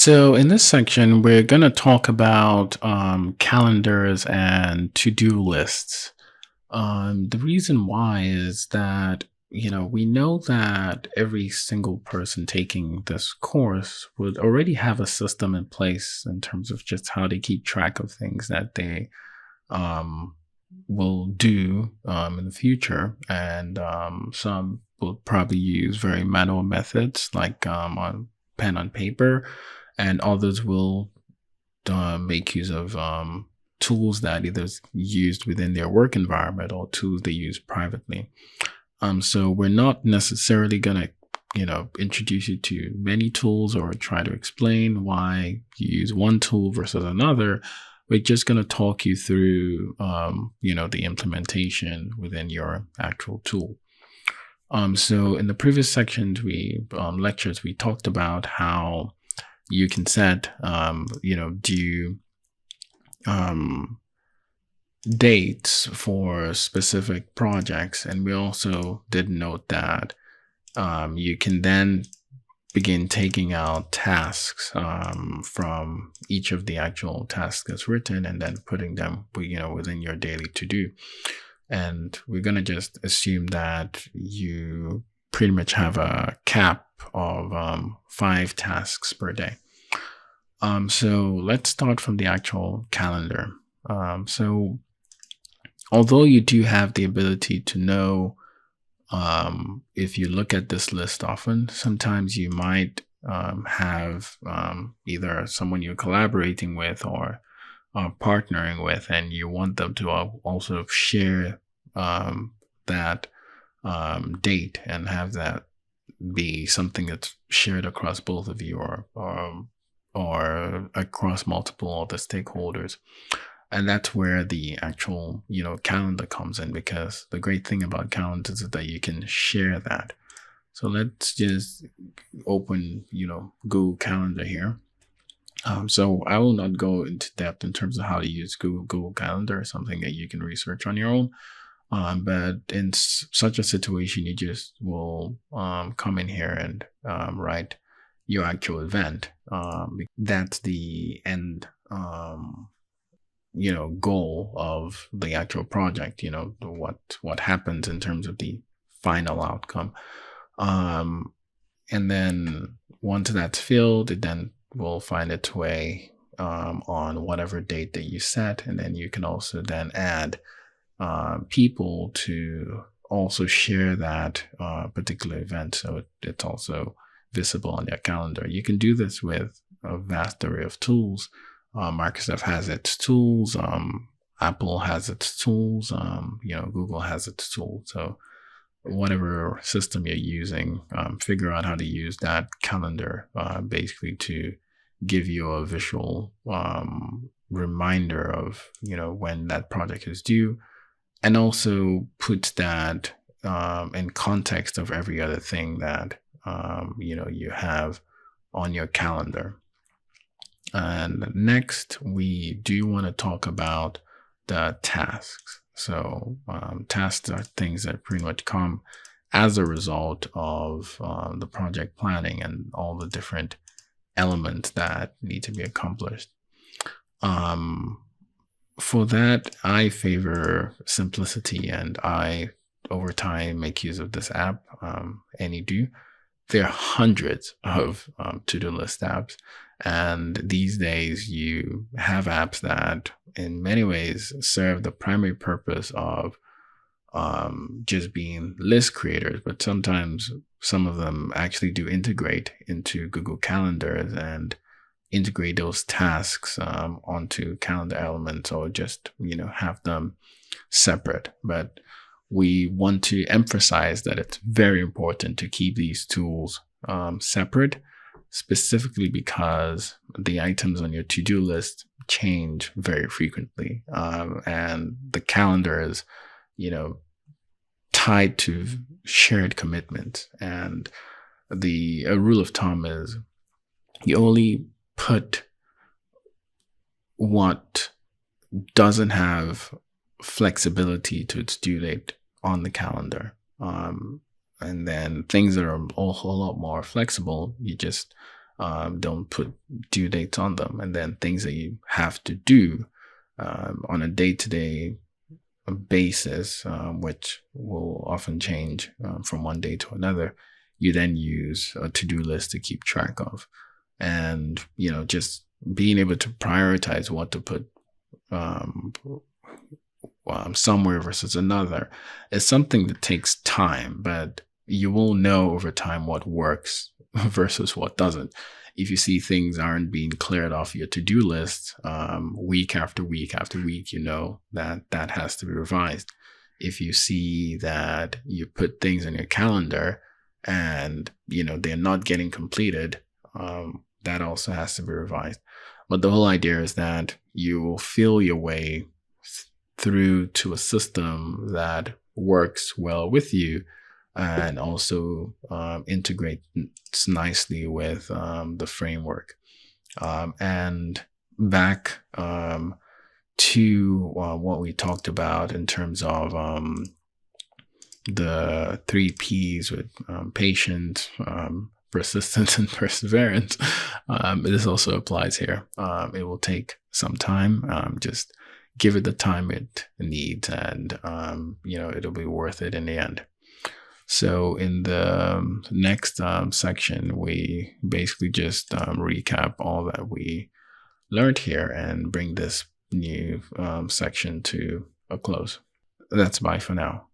So, in this section, we're going to talk about calendars and to-do lists. The reason why is that, we know that every single person taking this course would already have a system in place in terms of just how they keep track of things that they um, will do in the future. And some will probably use very manual methods like on pen on paper, and others will make use of tools that either is used within their work environment or tools they use privately. So we're not necessarily going to, introduce you to many tools or try to explain why you use one tool versus another. We're just going to talk you through, the implementation within your actual tool. So in the previous sections, lectures, we talked about how you can set, due dates for specific projects. And we also did note that you can then begin taking out tasks from each of the actual tasks that's written and then putting them, within your daily to-do. And we're going to just assume that you pretty much have a cap of 5 tasks per day. So let's start from the actual calendar. So although you do have the ability to know, if you look at this list often, sometimes you might have either someone you're collaborating with or partnering with, and you want them to also share that date and have that be something that's shared across both of you or across multiple other stakeholders. And that's where the actual, calendar comes in, because the great thing about calendars is that you can share that. So let's just open, Google Calendar here. So I will not go into depth in terms of how to use Google Calendar, something that you can research on your own. But in such a situation, you just will come in here and write your actual event. That's the end, goal of the actual project. What happens in terms of the final outcome. And then once that's filled, it then will find its way on whatever date that you set. And then you can also then add people to also share that particular event. So it's also visible on their calendar. You can do this with a vast array of tools. Microsoft has its tools. Apple has its tools. Google has its tools. So whatever system you're using, figure out how to use that calendar basically to give you a visual reminder of when that project is due, and also put that in context of every other thing that you have on your calendar. And next, we do want to talk about the tasks. So tasks are things that pretty much come as a result of the project planning and all the different elements that need to be accomplished. For that, I favor simplicity, and I, over time, make use of this app, Any.do. There are hundreds of to-do list apps, and these days you have apps that in many ways serve the primary purpose of just being list creators, but sometimes some of them actually do integrate into Google Calendars and integrate those tasks onto calendar elements, or just have them separate. But we want to emphasize that it's very important to keep these tools separate, specifically because the items on your to-do list change very frequently, and the calendar is tied to shared commitments. And the rule of thumb is you only put what doesn't have flexibility to its due date on the calendar. And then things that are a whole lot more flexible, you just don't put due dates on them. And then things that you have to do on a day-to-day basis, which will often change from one day to another, you then use a to-do list to keep track of. And, just being able to prioritize what to put somewhere versus another is something that takes time, but you will know over time what works versus what doesn't. If you see things aren't being cleared off your to-do list week after week after week, that has to be revised. If you see that you put things in your calendar and they're not getting completed, that also has to be revised. But the whole idea is that you will feel your way through to a system that works well with you and also integrates nicely with the framework. And back to what we talked about in terms of the 3 Ps with patience, persistence, and perseverance. This also applies here. It will take some time. Just give it the time it needs, and it'll be worth it in the end. So in the next section, we basically just recap all that we learned here and bring this new section to a close. That's bye for now.